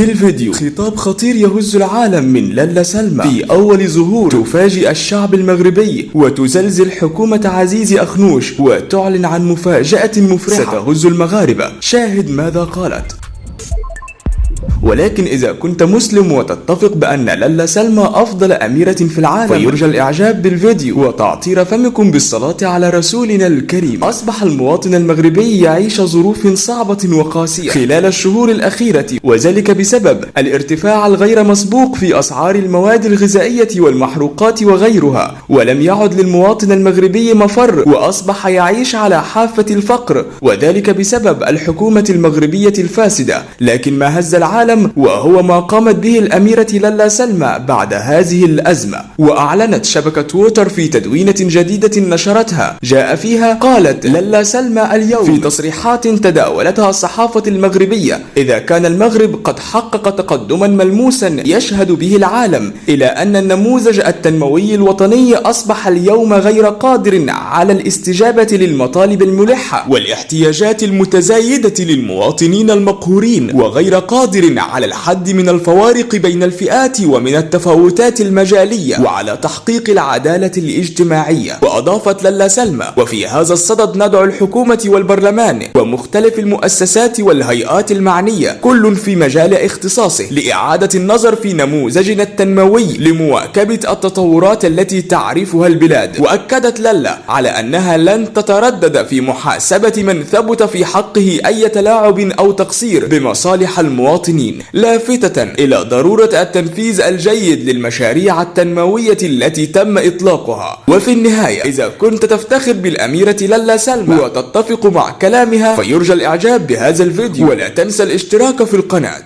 بالفيديو خطاب خطير يهز العالم من لالا سلمى في أول ظهور تفاجئ الشعب المغربي وتزلزل حكومة عزيز أخنوش وتعلن عن مفاجأة مفرحة ستهز المغاربة. شاهد ماذا قالت. ولكن إذا كنت مسلم وتتفق بأن لالا سلمى أفضل أميرة في العالم فيرجى الإعجاب بالفيديو وتعطير فمكم بالصلاة على رسولنا الكريم. أصبح المواطن المغربي يعيش ظروف صعبة وقاسية خلال الشهور الأخيرة، وذلك بسبب الارتفاع الغير مسبوق في أسعار المواد الغذائية والمحروقات وغيرها، ولم يعد للمواطن المغربي مفر وأصبح يعيش على حافة الفقر، وذلك بسبب الحكومة المغربية الفاسدة. لكن ما هز العالم وهو ما قامت به الأميرة لالا سلمى بعد هذه الأزمة. وأعلنت شبكة تويتر في تدوينة جديدة نشرتها جاء فيها قالت لالا سلمى اليوم في تصريحات تداولتها الصحافة المغربية: إذا كان المغرب قد حقق تقدما ملموسا يشهد به العالم إلى أن النموذج التنموي الوطني أصبح اليوم غير قادر على الاستجابة للمطالب الملحة والاحتياجات المتزايدة للمواطنين المقهورين، وغير قادر على الحد من الفوارق بين الفئات ومن التفاوتات المجالية وعلى تحقيق العدالة الاجتماعية. وأضافت لالا سلمى: وفي هذا الصدد ندعو الحكومة والبرلمان ومختلف المؤسسات والهيئات المعنية كل في مجال اختصاصه لإعادة النظر في نموذجنا التنموي لمواكبة التطورات التي تعرفها البلاد. وأكدت لالا على أنها لن تتردد في محاسبة من ثبت في حقه أي تلاعب أو تقصير بمصالح المواطنين، لافتة إلى ضرورة التنفيذ الجيد للمشاريع التنموية التي تم إطلاقها. وفي النهاية إذا كنت تفتخر بالأميرة لالا سلمى وتتفق مع كلامها فيرجى الإعجاب بهذا الفيديو ولا تنسى الاشتراك في القناة.